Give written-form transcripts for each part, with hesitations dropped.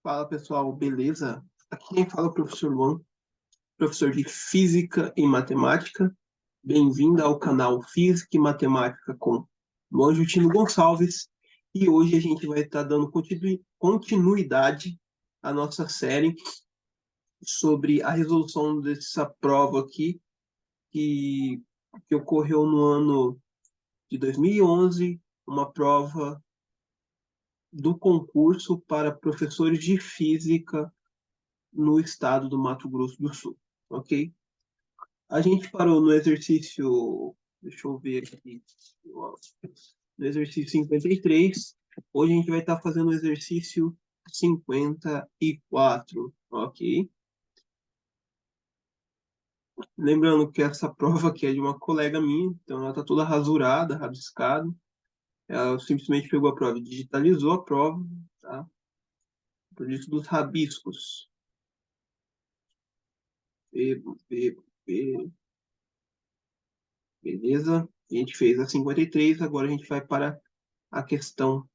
Fala pessoal, beleza? Aqui quem fala é o professor Luan, professor de Física e Matemática. Bem-vindo ao canal Física e Matemática com Luan Justino Gonçalves. E hoje a gente vai estar dando continuidade à nossa série sobre a resolução dessa prova aqui, que ocorreu no ano de 2011, uma prova do concurso para professores de Física no estado do Mato Grosso do Sul, ok? A gente parou no exercício, deixa eu ver aqui, no exercício 53. Hoje a gente vai estar fazendo o exercício 54, ok? Lembrando que essa prova aqui é de uma colega minha, então ela está toda rasurada, rabiscada. Ela simplesmente pegou a prova e digitalizou a prova, tá? Por isso dos rabiscos. B, B, B, beleza? A gente fez a 53, agora a gente vai para a questão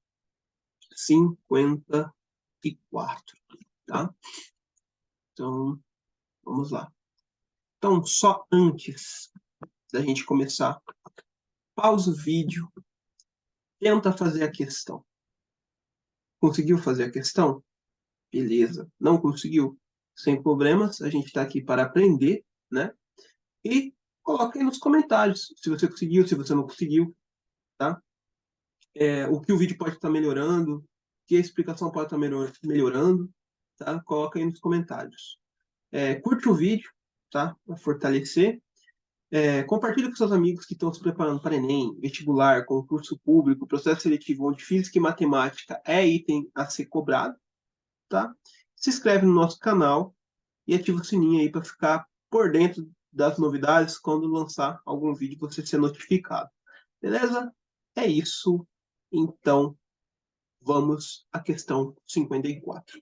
54, tá? Então, vamos lá. Então, só antes da gente começar, pausa o vídeo, tenta fazer a questão. Conseguiu fazer a questão? Beleza. Não conseguiu? Sem problemas, a gente está aqui para aprender, né? E coloque aí nos comentários se você conseguiu, se você não conseguiu, tá? O que o vídeo pode estar melhorando, que a explicação pode estar melhorando, tá? Coloca aí nos comentários. Curte o vídeo, tá? Para fortalecer. Compartilhe com seus amigos que estão se preparando para Enem, vestibular, concurso público, processo seletivo, onde física e matemática é item a ser cobrado, tá? Se inscreve no nosso canal e ativa o sininho aí para ficar por dentro das novidades quando lançar algum vídeo você ser notificado. Beleza? É isso. Então, vamos à questão 54.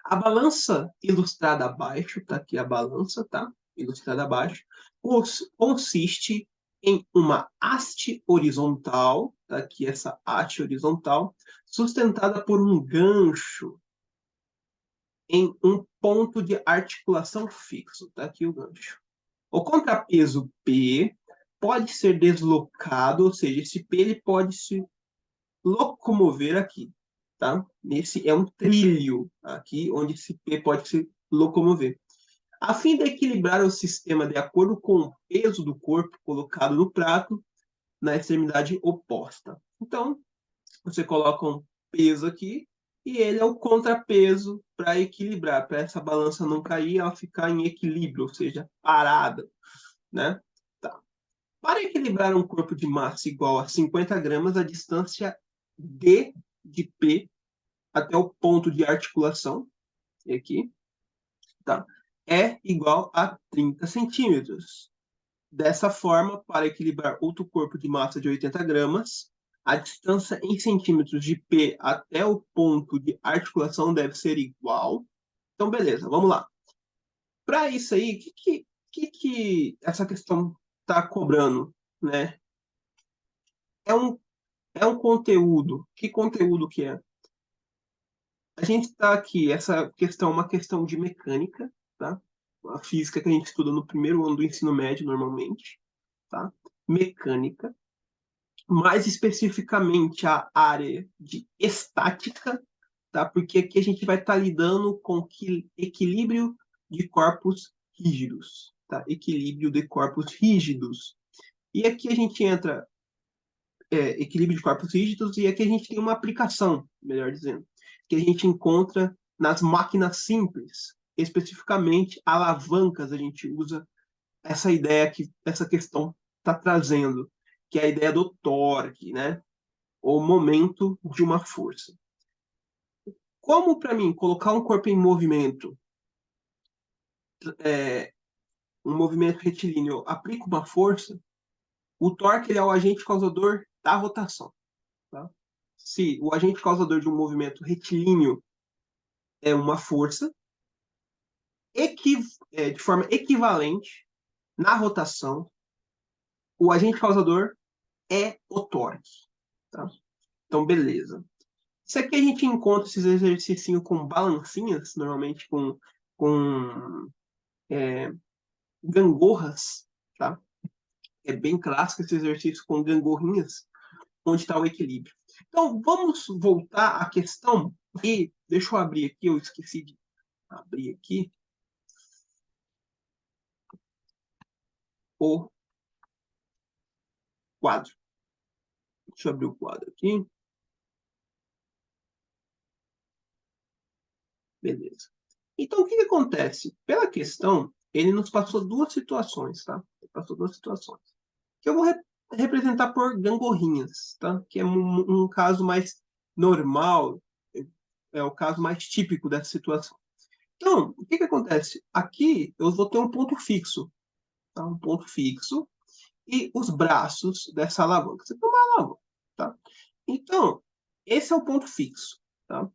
A balança ilustrada abaixo, tá aqui a balança, tá? Ilustrada abaixo, consiste em uma haste horizontal, tá aqui essa haste horizontal, sustentada por um gancho em um ponto de articulação fixo, tá aqui o gancho. O contrapeso P pode ser deslocado, ou seja, esse P ele pode se locomover aqui, tá? Esse é um trilho aqui, onde esse P pode se locomover. A fim de equilibrar o sistema de acordo com o peso do corpo colocado no prato, na extremidade oposta. Então, você coloca um peso aqui, e ele é o contrapeso para equilibrar, para essa balança não cair, ela ficar em equilíbrio, ou seja, parada, né? Tá. Para equilibrar um corpo de massa igual a 50 gramas, a distância D de P até o ponto de articulação, aqui, tá? É igual a 30 centímetros. Dessa forma, para equilibrar outro corpo de massa de 80 gramas, a distância em centímetros de P até o ponto de articulação deve ser igual. Então, beleza, vamos lá. Para isso aí, o que essa questão está cobrando, né? É um, é um conteúdo. Que conteúdo que é? A gente está aqui, essa questão é uma questão de mecânica, tá? A física que a gente estuda no primeiro ano do ensino médio, normalmente, tá? Mecânica, mais especificamente a área de estática, tá? Porque aqui a gente vai estar lidando com equilíbrio de corpos rígidos, tá? Equilíbrio de corpos rígidos. E aqui a gente entra equilíbrio de corpos rígidos, e aqui a gente tem uma aplicação, melhor dizendo, que a gente encontra nas máquinas simples, especificamente alavancas. A gente usa essa ideia que essa questão está trazendo, que é a ideia do torque, né? O momento de uma força. Como para mim colocar um corpo em movimento, um movimento retilíneo, aplica uma força, o torque ele é o agente causador da rotação. Tá? Se o agente causador de um movimento retilíneo é uma força, de forma equivalente na rotação, o agente causador é o torque. Tá? Então, beleza. Isso aqui a gente encontra esses exercícios com balancinhas, normalmente com gangorras, tá? É bem clássico esse exercício com gangorrinhas, onde está o equilíbrio. Então, vamos voltar à questão e deixa eu abrir aqui, eu esqueci de abrir aqui o quadro. Deixa eu abrir o quadro aqui. Beleza. Então, o que que acontece? Pela questão, ele nos passou duas situações, tá? Ele passou duas situações. Que eu vou representar por gangorrinhas, tá? Que é um caso mais normal, é o caso mais típico dessa situação. Então, o que que acontece? Aqui eu vou ter um ponto fixo, tá? Um ponto fixo e os braços dessa alavanca. Você tem uma alavanca, tá? Então, esse é o ponto fixo, tá?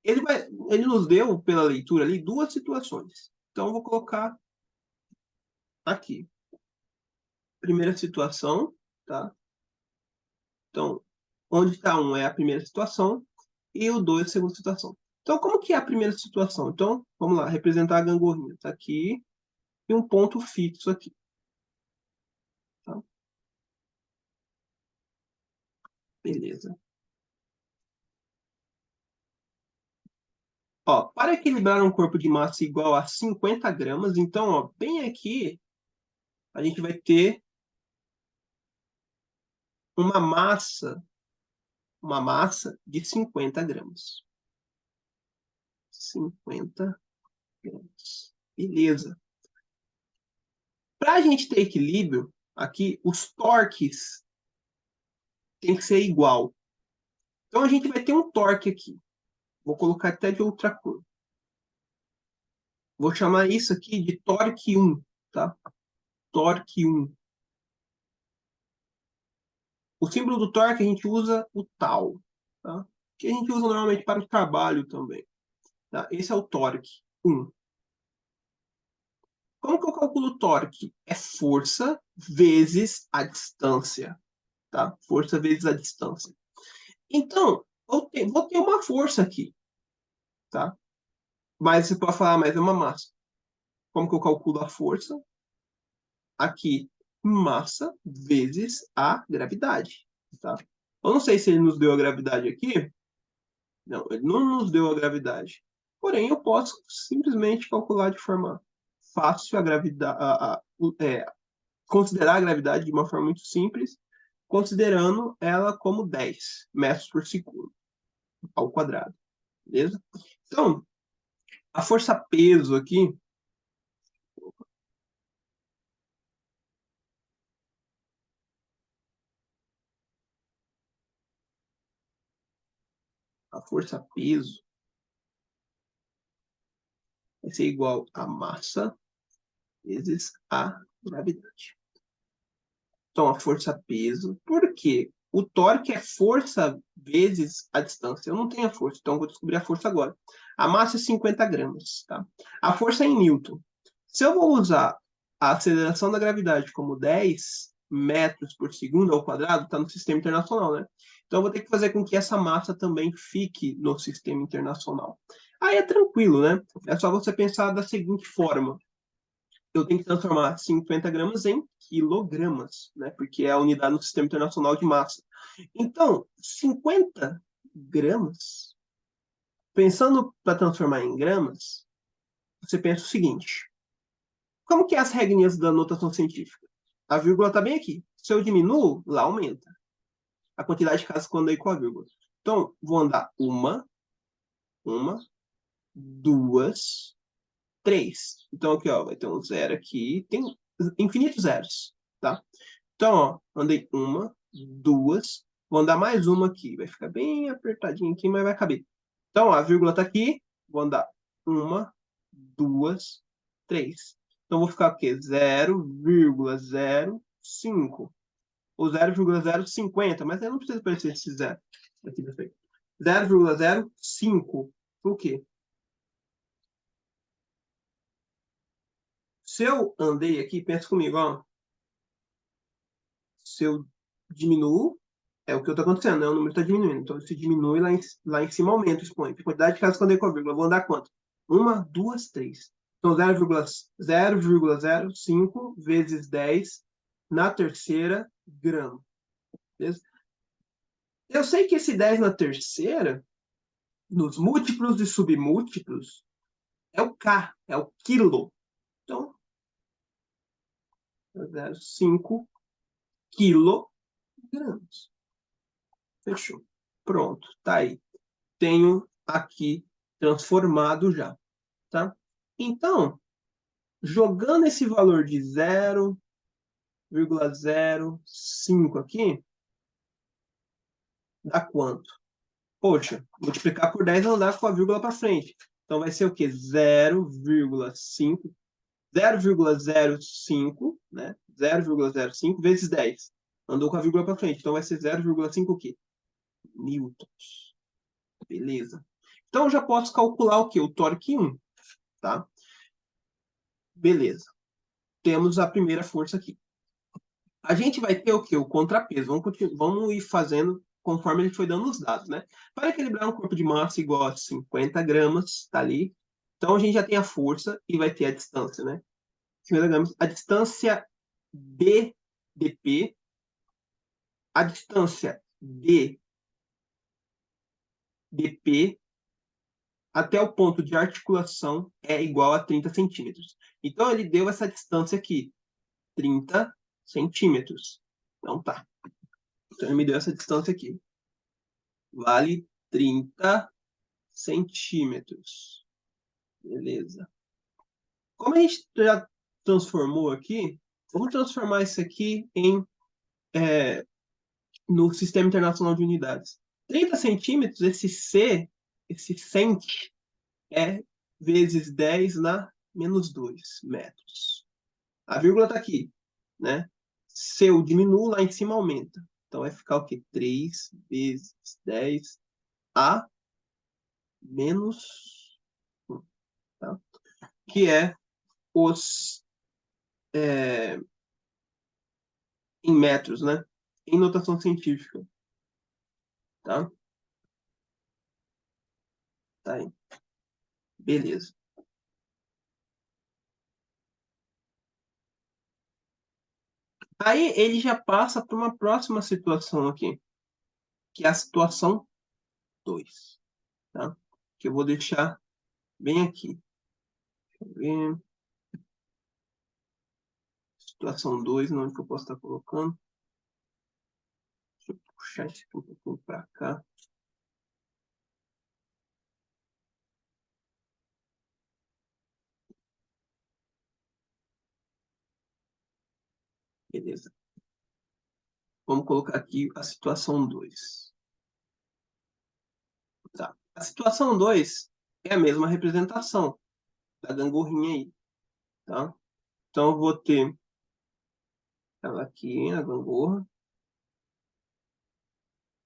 Ele nos deu, pela leitura ali, duas situações. Então, eu vou colocar aqui. Primeira situação, tá? Então, onde está um é a primeira situação e o 2 é a segunda situação. Então, como que é a primeira situação? Então, vamos lá, representar a gangorrinha. Está aqui e um ponto fixo aqui. Tá? Beleza. Ó, para equilibrar um corpo de massa igual a 50 gramas, então, ó, bem aqui, a gente vai ter uma massa de 50 gramas. 50 gramas. Beleza. Para a gente ter equilíbrio, aqui, os torques têm que ser igual. Então, a gente vai ter um torque aqui. Vou colocar até de outra cor. Vou chamar isso aqui de torque 1, tá? Torque 1. O símbolo do torque a gente usa o tal, tá? Que a gente usa normalmente para o trabalho também. Tá? Esse é o torque 1. Como que eu calculo o torque? É força vezes a distância, tá? Força vezes a distância. Então, vou ter uma força aqui, tá? Mas você pode falar, mas é uma massa. Como que eu calculo a força? Aqui, massa vezes a gravidade, tá? Eu não sei se ele nos deu a gravidade aqui. Não, ele não nos deu a gravidade. Porém, eu posso simplesmente calcular de forma fácil a gravidade, considerar a gravidade de uma forma muito simples, considerando ela como 10 metros por segundo ao quadrado, beleza? Então, a força-peso aqui, a força-peso vai ser igual a massa vezes a gravidade. Então, a força-peso. Por quê? O torque é força vezes a distância. Eu não tenho a força, então eu vou descobrir a força agora. A massa é 50 gramas, tá? A força é em Newton. Se eu vou usar a aceleração da gravidade como 10 metros por segundo ao quadrado, está no sistema internacional, né? Então, eu vou ter que fazer com que essa massa também fique no sistema internacional. Aí é tranquilo, né? É só você pensar da seguinte forma: eu tenho que transformar 50 gramas em quilogramas, né? Porque é a unidade no Sistema Internacional de Massa. Então, 50 gramas, pensando para transformar em gramas, você pensa o seguinte: como que é as regrinhas da notação científica? A vírgula está bem aqui. Se eu diminuo, lá aumenta a quantidade de casas quando andei com a vírgula. Então, vou andar uma, duas, três. Então, aqui, ó, vai ter um zero aqui. Tem infinitos zeros, tá? Então, ó, andei uma, duas, vou andar mais uma aqui. Vai ficar bem apertadinho aqui, mas vai caber. Então, ó, a vírgula está aqui, vou andar uma, duas, três. Então, vou ficar o quê? 0,05. Ou 0,050, mas eu não preciso aparecer esse zero aqui na frente. 0,05. Por quê? Se eu andei aqui, pensa comigo, ó. Se eu diminuo, É o que está acontecendo, né? O número está diminuindo. Então, se diminui, lá em cima aumenta o expoente. A quantidade de casas que eu andei com a vírgula. Eu vou andar quanto? 1, 2, 3. Então, 0,05 vezes 10 na terceira grama. Beleza? Eu sei que esse 10 na terceira, nos múltiplos e submúltiplos, é o K, é o quilo. Então, 0,5 quilogramas. Fechou. Pronto, tá aí. Tenho aqui transformado já, tá? Então, jogando esse valor de 0,05 aqui, dá quanto? Poxa, multiplicar por 10 não dá com a vírgula para frente. Então vai ser o quê? 0,5, 0,05, né? 0,05 vezes 10. Andou com a vírgula para frente. Então vai ser 0,5 o quê? Newtons. Beleza. Então eu já posso calcular o quê? O torque 1, tá? Beleza. Temos a primeira força aqui. A gente vai ter o quê? O contrapeso. Vamos ir fazendo conforme ele foi dando os dados, né? Para equilibrar um corpo de massa igual a 50 gramas, tá ali. Então, a gente já tem a força e vai ter a distância, né? 50 gramas. A distância dp, a distância dp até o ponto de articulação é igual a 30 centímetros. Então, ele deu essa distância aqui, 30 centímetros. Então, tá. Então, ele me deu essa distância aqui. Vale 30 centímetros. Beleza. Como a gente já transformou aqui, vamos transformar isso aqui no Sistema Internacional de Unidades. 30 centímetros, esse cent, é vezes 10 na menos 2 metros. A vírgula está aqui, né? Se eu diminuo, lá em cima aumenta. Então vai ficar o quê? 3 vezes 10 a menos 1, tá? Que é os em metros, né? Em notação científica, tá? Tá aí. Beleza. Aí ele já passa para uma próxima situação aqui, que é a situação 2, tá? Que eu vou deixar bem aqui. Deixa eu ver. Situação 2, onde que eu posso estar colocando? Deixa eu puxar esse aqui um pouquinho para cá. Beleza. Vamos colocar aqui a situação 2. Tá. A situação 2 é a mesma representação da gangorrinha aí, tá? Então eu vou ter ela aqui, a gangorra,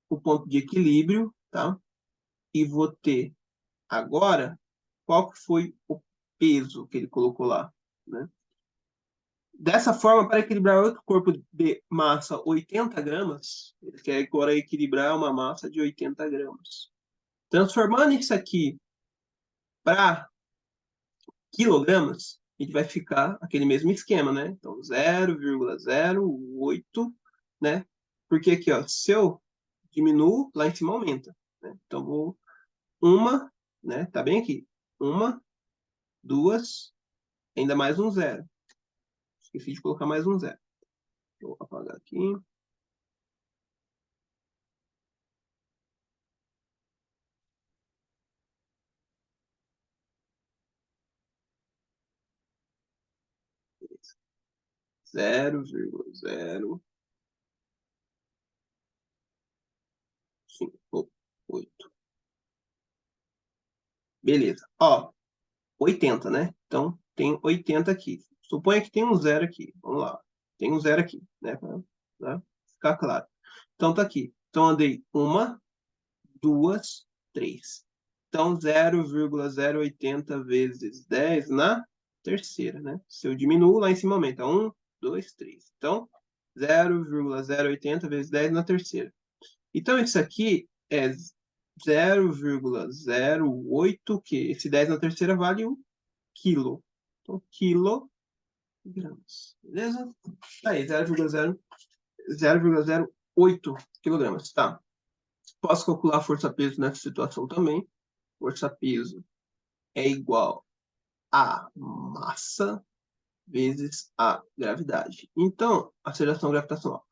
o ponto de equilíbrio, tá? E vou ter agora qual que foi o peso que ele colocou lá, né? Dessa forma, para equilibrar outro corpo de massa 80 gramas, ele quer agora equilibrar uma massa de 80 gramas. Transformando isso aqui para quilogramas, a gente vai ficar aquele mesmo esquema, né? Então, 0,08, né? Porque aqui, ó, se eu diminuo, lá em cima aumenta, né? Então, vou uma, né? Tá bem aqui. Uma, duas, ainda mais um zero. Esqueci de colocar mais um zero. Vou apagar aqui. 0,058. Beleza. Ó, 80, né? Então, tem 80 aqui. Suponha que tem um zero aqui. Vamos lá. Tem um zero aqui, né? Pra ficar claro. Então, tá aqui. Então, andei uma, duas, três. Então, 0,080 vezes 10 na terceira, né? Se eu diminuo, lá em cima aumenta. Um, dois, três. Então, 0,080 vezes 10 na terceira. Então, isso aqui é 0,08, que esse 10 na terceira vale 1 quilo. Então, quilogramas, beleza? Tá aí, 0,08 quilogramas, tá? Posso calcular a força-peso nessa situação também. Força-peso é igual a massa vezes a gravidade. Então, aceleração gravitacional.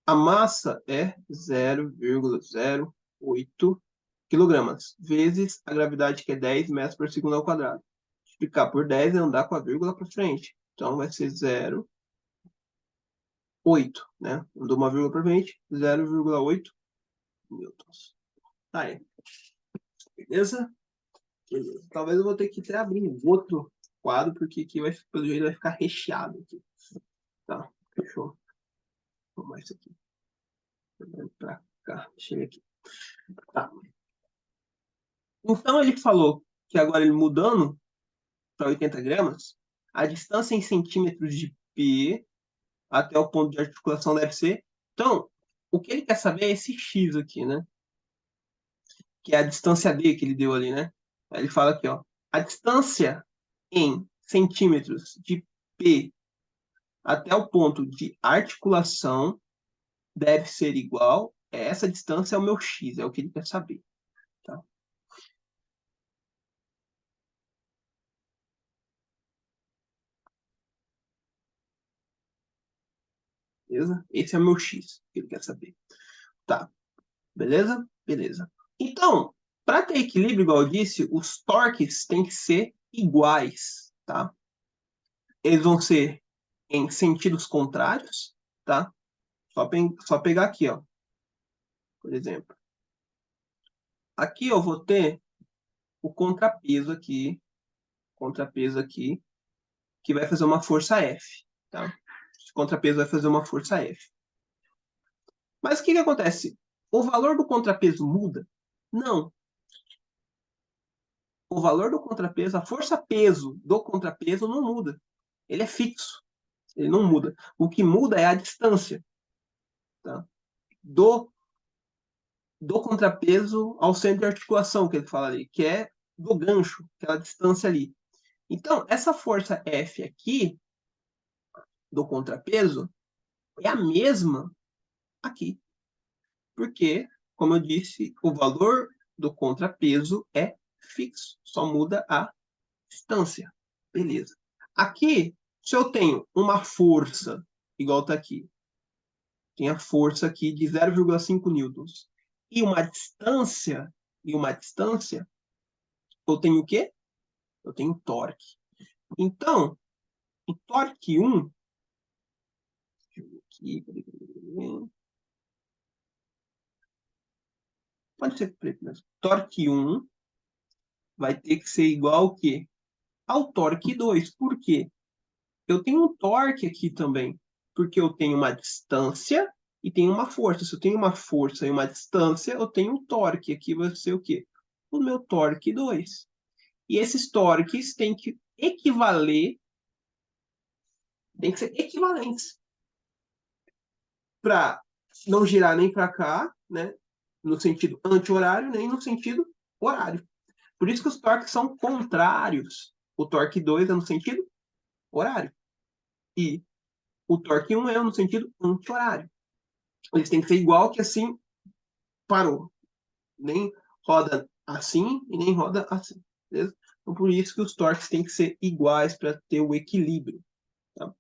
A massa é 0,08 quilogramas, vezes a gravidade, que é 10 metros por segundo ao quadrado. Multiplicar por 10 é andar com a vírgula para frente. Então, vai ser 0,8, né? Andou uma vírgula para frente, 0,8 newtons. Tá aí. Beleza? Beleza. Talvez eu vou ter que até abrir um outro quadro, porque aqui vai, pelo jeito vai ficar recheado aqui. Tá, fechou. Vou mais isso aqui. Pra cá, chega aqui. Tá. Então ele falou que agora ele mudando para 80 gramas, a distância em centímetros de P até o ponto de articulação deve ser. Então, o que ele quer saber é esse X aqui, né? Que é a distância D que ele deu ali, né? Aí ele fala aqui, ó. A distância em centímetros de P até o ponto de articulação deve ser igual. Essa distância é o meu X, é o que ele quer saber. Tá? Beleza? Esse é o meu X que ele quer saber. Tá. Beleza? Beleza. Então, para ter equilíbrio, igual eu disse, os torques têm que ser iguais, tá? Eles vão ser em sentidos contrários, tá? Só pegar aqui, ó. Por exemplo. Aqui eu vou ter o contrapeso aqui, que vai fazer uma força F, tá? Esse contrapeso vai fazer uma força F. Mas o que acontece? O valor do contrapeso muda? Não. O valor do contrapeso, a força-peso do contrapeso não muda. Ele é fixo. Ele não muda. O que muda é a distância, tá? Do contrapeso ao centro de articulação, que ele fala ali, que é do gancho, aquela distância ali. Então, essa força F aqui, do contrapeso, é a mesma aqui. Porque, como eu disse, o valor do contrapeso é fixo. Só muda a distância. Beleza. Aqui, se eu tenho uma força, igual está aqui, tem a força aqui de 0,5 newtons. E uma distância, eu tenho o quê? Eu tenho torque. Então, o torque 1, aqui, pode ser preto mesmo. Torque 1 vai ter que ser igual ao quê? Ao torque 2. Por quê? Eu tenho um torque aqui também, porque eu tenho uma distância e tenho uma força. Se eu tenho uma força e uma distância, eu tenho um torque. Aqui vai ser o quê? O meu torque 2. E esses torques têm que equivaler, têm que ser equivalentes para não girar nem para cá, né, no sentido anti-horário, nem no sentido horário. Por isso que os torques são contrários. O torque 2 é no sentido horário. E o torque 1 é no sentido anti-horário. Eles têm que ser igual, que assim parou. Nem roda assim e nem roda assim. Beleza? Então, por isso que os torques têm que ser iguais para ter o equilíbrio. Tá?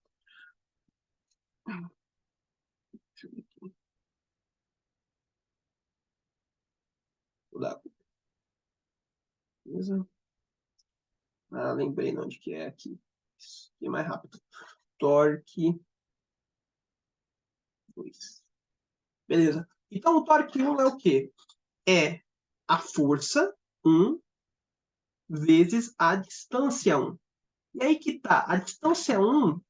Vou dar. Beleza? Ah, lembrei onde que é aqui. Isso aqui é mais rápido. Torque 2. Beleza. Então, o torque 1 é o quê? É a força 1 vezes a distância 1. E aí que tá. A distância 1,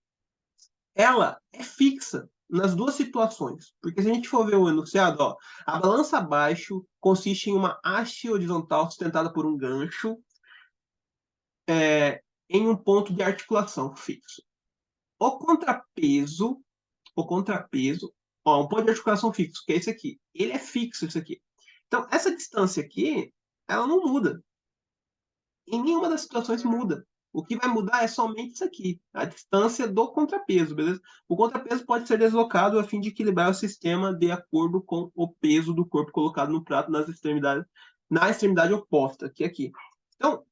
ela é fixa nas duas situações. Porque se a gente for ver o enunciado, ó, a balança abaixo consiste em uma haste horizontal sustentada por um gancho em um ponto de articulação fixo. O contrapeso Ó, um ponto de articulação fixo, que é esse aqui. Ele é fixo, isso aqui. Então, essa distância aqui, ela não muda. Em nenhuma das situações muda. O que vai mudar é somente isso aqui, a distância do contrapeso, beleza? O contrapeso pode ser deslocado a fim de equilibrar o sistema de acordo com o peso do corpo colocado no prato nas extremidades, na extremidade oposta, que é aqui. Então,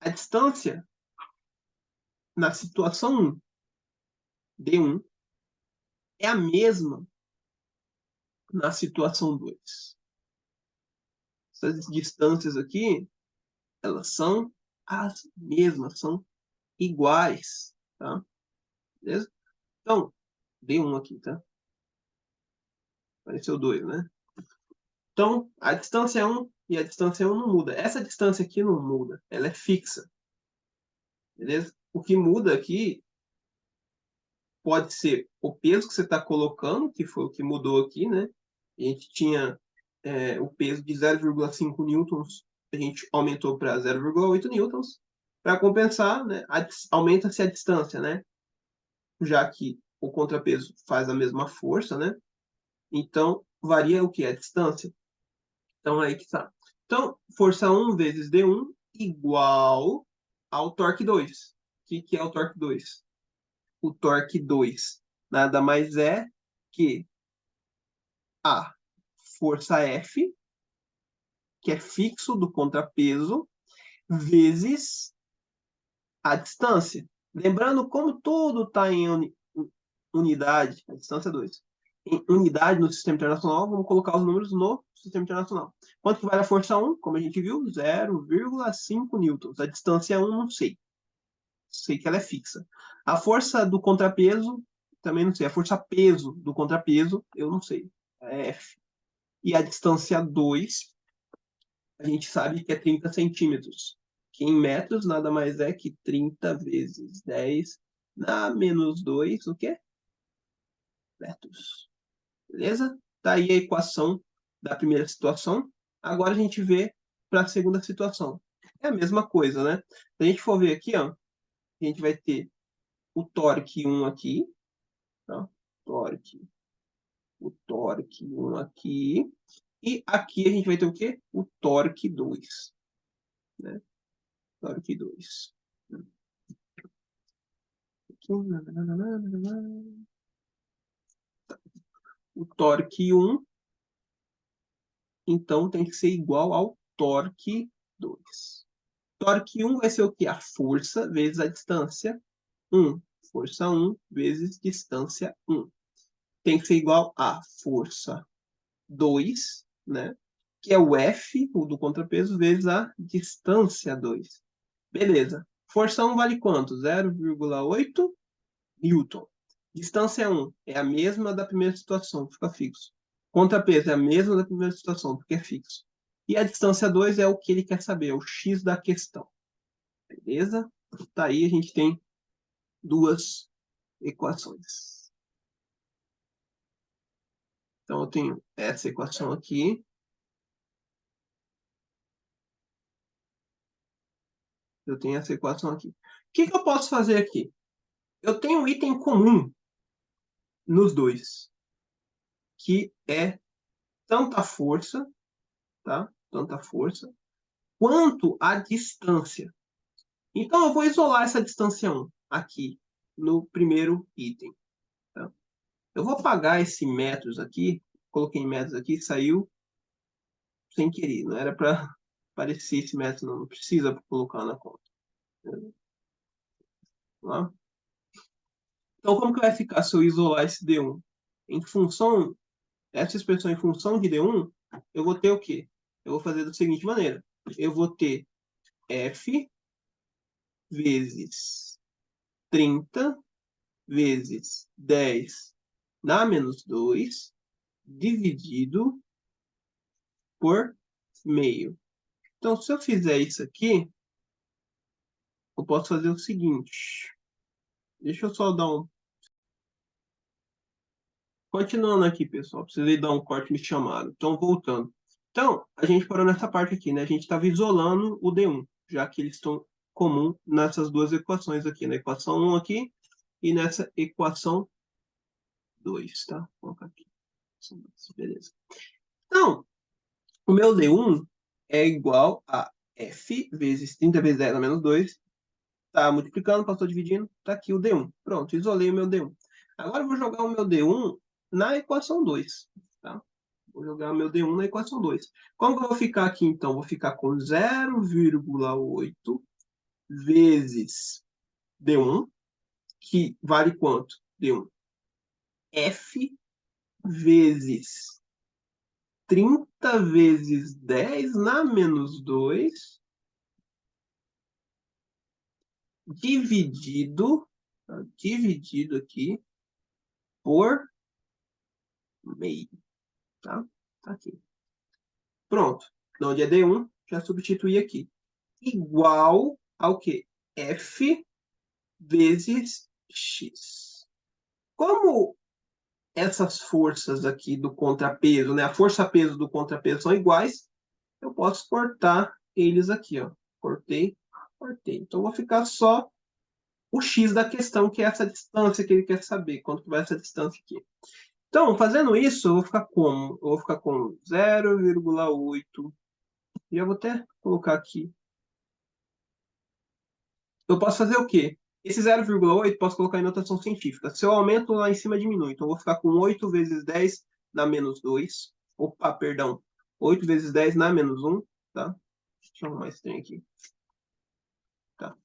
a distância na situação 1, D1, é a mesma na situação 2. Essas distâncias aqui, elas são as mesmas, são iguais, tá? Beleza? Então, D1 aqui, tá? Apareceu 2, né? Então, a distância é 1 e a distância 1 não muda. Essa distância aqui não muda, ela é fixa. Beleza? O que muda aqui pode ser o peso que você está colocando, que foi o que mudou aqui, né? A gente tinha o peso de 0,5 newtons, a gente aumentou para 0,8 newtons. Para compensar, né, aumenta-se a distância, né? Já que o contrapeso faz a mesma força, né? Então, varia o que? A distância. Então, aí que está. Então, força 1 vezes D1 igual ao torque 2. O que é o torque 2? O torque 2 nada mais é que a força F, que é fixo do contrapeso, vezes a distância. Lembrando como tudo está em unidade, a distância é 2. Em unidade no sistema internacional, vamos colocar os números no sistema internacional. Quanto que vale a força 1? Como a gente viu, 0,5 newtons. A distância 1, não sei. Sei que ela é fixa. A força do contrapeso, também não sei. A força peso do contrapeso, eu não sei. É F. E a distância 2, a gente sabe que é 30 centímetros. Que em metros nada mais é que 30 vezes 10 na menos 2, o quê? Metros. Beleza? Tá aí a equação da primeira situação. Agora a gente vê para a segunda situação. É a mesma coisa, né? Se a gente for ver aqui, ó, a gente vai ter o torque 1 aqui, tá? O torque 1 aqui. E aqui a gente vai ter o quê? O torque 2. Né? Torque 2. O torque 1, então, tem que ser igual ao torque 2. Torque 1 vai ser o quê? A força vezes a distância 1. Força 1 vezes distância 1. Tem que ser igual a força 2, né? Que é o F, o do contrapeso, vezes a distância 2. Beleza. Força 1 vale quanto? 0,8 newton. Distância 1 é a mesma da primeira situação, fica fixo. Contrapeso é a mesma da primeira situação, porque é fixo. E a distância 2 é o que ele quer saber, é o x da questão. Beleza? Tá aí, a gente tem duas equações. Então, eu tenho essa equação aqui. Eu tenho essa equação aqui. O que eu posso fazer aqui? Eu tenho um item comum nos dois, que é tanta força, tá? Tanta força, quanto a distância. Então, eu vou isolar essa distância 1 aqui, no primeiro item. Tá? Eu vou apagar esse metros aqui, coloquei em metros aqui, saiu sem querer. Não era para aparecer esse metro, não precisa colocar na conta. Tá? Então, como que vai ficar se eu isolar esse D1? Em função, essa expressão em função de D1, eu vou ter o quê? Eu vou fazer da seguinte maneira. Eu vou ter F vezes 30 vezes 10 na menos 2 dividido por meio. Então, se eu fizer isso aqui, eu posso fazer o seguinte. Deixa eu só dar um... Continuando aqui, pessoal. Precisei dar um corte, me chamaram. Então, voltando. Então, a gente parou nessa parte aqui, né? A gente estava isolando o D1, já que eles estão comum nessas duas equações aqui, na equação 1 aqui e nessa equação 2, tá? Vou colocar aqui. Beleza. Então, o meu D1 é igual a F vezes 30 vezes 10 a menos 2. Tá multiplicando, passou dividindo, tá aqui o D1. Pronto, isolei o meu D1. Agora eu vou jogar o meu D1 na equação 2. Tá? Vou jogar o meu D1 na equação 2. Como que eu vou ficar aqui, então? Vou ficar com 0,8 vezes D1, que vale quanto? D1. F vezes 30 vezes 10 na menos 2, dividido, tá? Dividido aqui por meio, tá? Tá aqui. Pronto. De onde é D1, já substituí aqui. Igual ao quê? F vezes X. Como essas forças aqui do contrapeso, né? A força-peso do contrapeso são iguais, eu posso cortar eles aqui, ó. Cortei, cortei. Então, eu vou ficar só o X da questão, que é essa distância que ele quer saber, quanto que vai essa distância aqui. Então, fazendo isso, eu vou ficar como? Eu vou ficar com 0,8. E eu vou até colocar aqui. Eu posso fazer o quê? Esse 0,8 posso colocar em notação científica. Se eu aumento, lá em cima diminui. Então, eu vou ficar com 8 vezes 10 na menos 2. Opa, perdão. 8 vezes 10 na menos 1. Tá? Deixa eu arrumar esse trem aqui. Tá.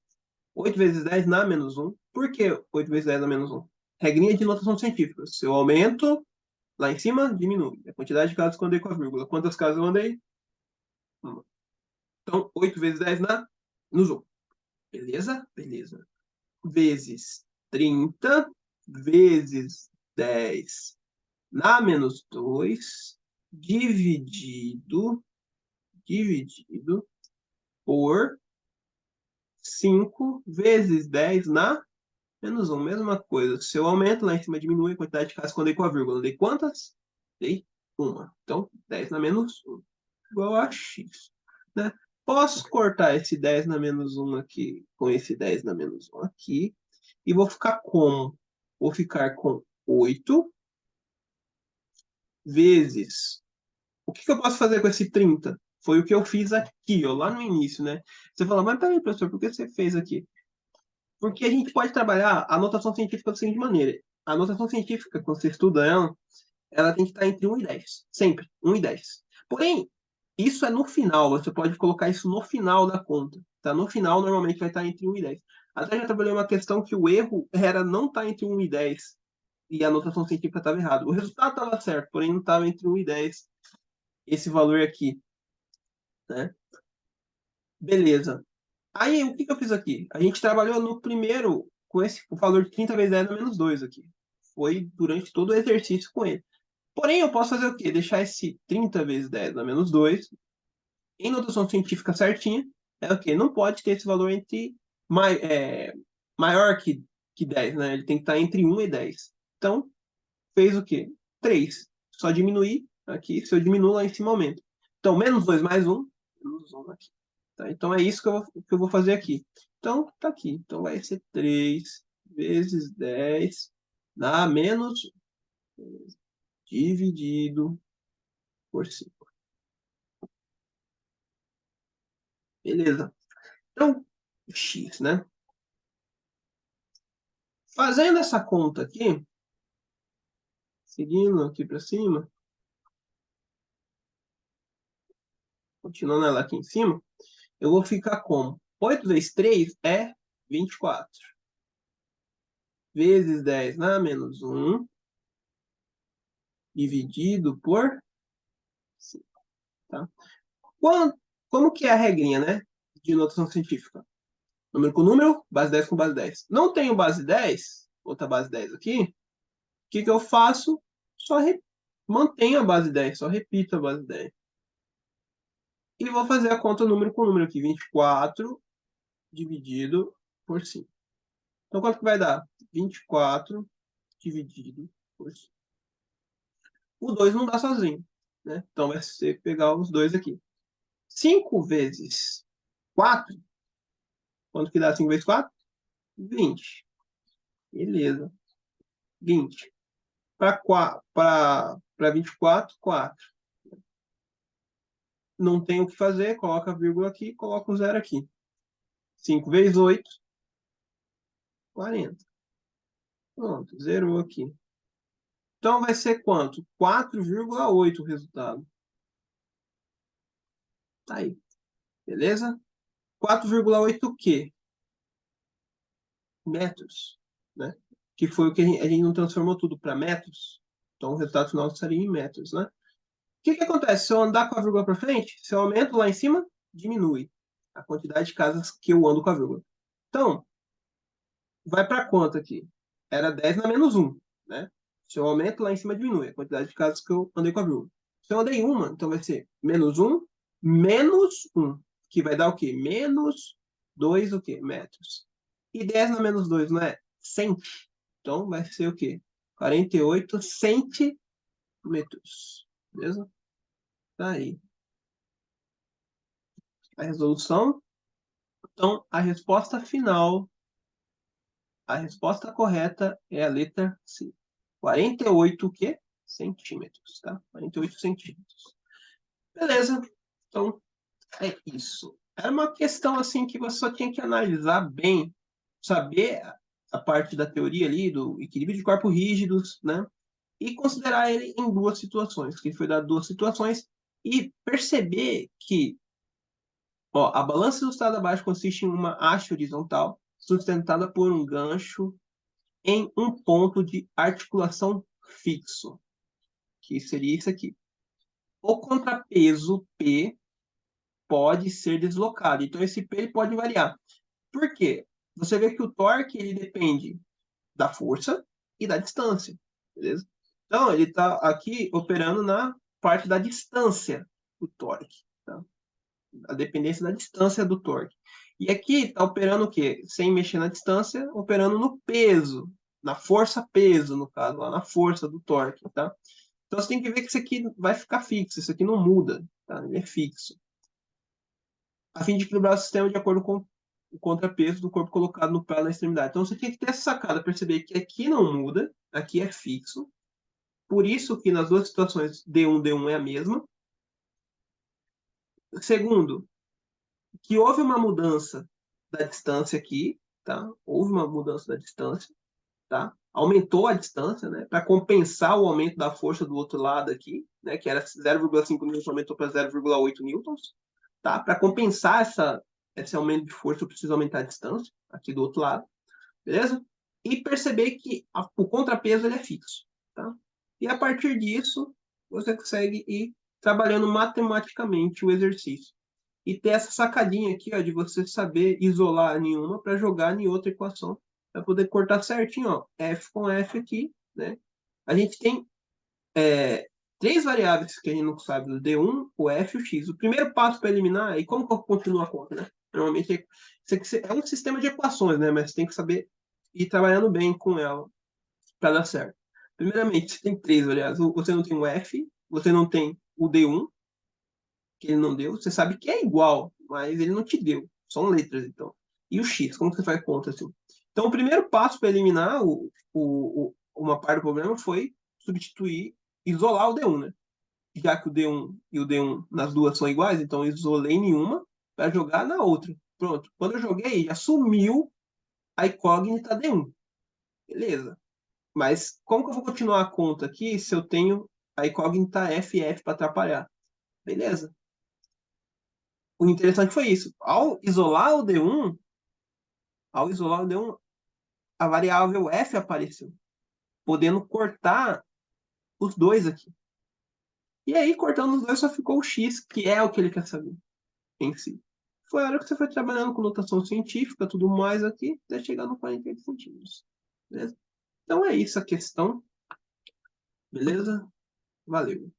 8 vezes 10 na menos 1. Por que 8 vezes 10 na menos 1? Regrinha de notação científica. Se eu aumento, lá em cima, diminui. A quantidade de casas que eu andei com a vírgula. Quantas casas eu andei? Uma. Então, 8 vezes 10 na menos 1. Beleza? Beleza. Vezes 30 vezes 10 na menos 2 dividido por 5 vezes 10 na menos 1. Mesma coisa. Se eu aumento, lá em cima diminui a quantidade de casas que eu andei com a vírgula. Eu dei quantas? Dei uma. Então, 10 na menos 1 igual a x. Né? Posso cortar esse 10 na menos 1 aqui com esse 10 na menos 1 aqui. E vou ficar com? Vou ficar com 8 vezes. O que eu posso fazer com esse 30? Foi o que eu fiz aqui, ó, lá no início, né? Você fala, mas peraí, professor, por que você fez aqui? Porque a gente pode trabalhar a notação científica da seguinte maneira. A notação científica, quando você estuda ela tem que estar entre 1 e 10. Sempre, 1 e 10. Porém, isso é no final. Você pode colocar isso no final da conta. Tá? No final, normalmente vai estar entre 1 e 10. Até já trabalhei uma questão que o erro era não estar entre 1 e 10 e a notação científica estava errada. O resultado estava certo, porém não estava entre 1 e 10 esse valor aqui. Né? Beleza. Aí, o que eu fiz aqui? A gente trabalhou no primeiro com o valor de 30 vezes 10 a menos 2 aqui. Foi durante todo o exercício com ele. Porém, eu posso fazer o quê? Deixar esse 30 vezes 10 a menos 2 em notação científica certinha. É o quê? Não pode ter esse valor entre maior que 10, né? Ele tem que estar entre 1 e 10. Então, fez o quê? 3. Só diminuir aqui. Se eu diminuo, lá em cima aumenta. Então, menos 2 mais 1. Menos 1 aqui. Tá? Então, é isso que eu vou fazer aqui. Então, tá aqui. Então, vai ser 3 vezes 10 dá menos dividido por 5. Beleza. Então, x, né? Fazendo essa conta aqui, seguindo aqui para cima, continuando ela aqui em cima, eu vou ficar com 8 vezes 3 é 24. Vezes 10 na menos 1, dividido por 5. Tá? Como que é a regrinha, né? De notação científica? Número com número, base 10 com base 10. Não tenho base 10, outra base 10 aqui, o que eu faço? Só mantenho a base 10, só repito a base 10. E vou fazer a conta número com número aqui, 24 dividido por 5. Então, quanto que vai dar? 24 dividido por 5. O 2 não dá sozinho, né? Então, vai ser pegar os dois aqui. 5 vezes 4, quanto que dá 5 vezes 4? 20. Beleza. 20. Para para 24, 4. Não tem o que fazer, coloca a vírgula aqui, coloca o zero aqui. 5 vezes 8, 40. Pronto, zerou aqui. Então, vai ser quanto? 4,8 o resultado. Tá aí. Beleza? 4,8 o quê? Metros, né? Que foi o que a gente não transformou tudo para metros. Então, o resultado final seria em metros, né? O que acontece? Se eu andar com a vírgula para frente, se eu aumento lá em cima, diminui a quantidade de casas que eu ando com a vírgula. Então, vai para quanto aqui? Era 10 na menos 1, né? Se eu aumento lá em cima, diminui a quantidade de casas que eu andei com a vírgula. Se eu andei uma, então vai ser menos 1, menos 1, que vai dar o quê? Menos 2 o quê? Metros. E 10 na menos 2 não é cent? Então vai ser o quê? 48 centímetros. Beleza? Tá aí. A resolução. Então, a resposta final, a resposta correta é a letra C. 48 o quê? Centímetros, tá? 48 centímetros. Beleza. Então, é isso. Era uma questão assim que você só tinha que analisar bem, saber a parte da teoria ali do equilíbrio de corpos rígidos, né? E considerar ele em duas situações, que foi dado duas situações, e perceber que ó, a balança ajustada abaixo consiste em uma haste horizontal sustentada por um gancho em um ponto de articulação fixo, que seria isso aqui. O contrapeso P pode ser deslocado, então esse P ele pode variar. Por quê? Você vê que o torque ele depende da força e da distância, beleza? Então, ele está aqui operando na parte da distância do torque, tá? A dependência da distância do torque. E aqui está operando o quê? Sem mexer na distância, operando no peso, na força-peso, no caso, lá na força do torque, tá? Então, você tem que ver que isso aqui vai ficar fixo, isso aqui não muda, tá? Ele é fixo. A fim de equilibrar o sistema de acordo com o contrapeso do corpo colocado no pé na extremidade. Então, você tem que ter essa sacada, perceber que aqui não muda, aqui é fixo. Por isso que nas duas situações D1, D1 é a mesma. Segundo, que houve uma mudança da distância aqui, tá? Houve uma mudança da distância, tá? Aumentou a distância, né? Para compensar o aumento da força do outro lado aqui, né? Que era 0,5 newtons, aumentou para 0,8 newtons, tá? Para compensar esse aumento de força, eu preciso aumentar a distância aqui do outro lado, beleza? E perceber que o contrapeso ele é fixo, tá? E a partir disso, você consegue ir trabalhando matematicamente o exercício. E ter essa sacadinha aqui, ó, de você saber isolar nenhuma para jogar em outra equação, para poder cortar certinho, ó, F com F aqui, né? A gente tem três variáveis que a gente não sabe, o D1, o F e o X. O primeiro passo para eliminar, e como que eu continuo a conta, né? Normalmente é um sistema de equações, né? Mas você tem que saber ir trabalhando bem com ela para dar certo. Primeiramente, você tem três variáveis. Você não tem o F, você não tem o D1, que ele não deu, você sabe que é igual, mas ele não te deu. São letras, então. E o X, como você faz conta assim? Então, o primeiro passo para eliminar uma parte do problema foi substituir, isolar o D1, né? Já que o D1 e o D1 nas duas são iguais, então eu isolei nenhuma para jogar na outra. Pronto. Quando eu joguei, já sumiu a incógnita D1. Beleza. Mas como que eu vou continuar a conta aqui se eu tenho a incógnita FF para atrapalhar? Beleza. O interessante foi isso. Ao isolar o D1, a variável f apareceu, podendo cortar os dois aqui. E aí, cortando os dois, só ficou o x, que é o que ele quer saber em si. Foi a hora que você foi trabalhando com notação científica, tudo mais aqui, até chegar no 48 centímetros. Beleza? Então é isso a questão. Beleza? Valeu.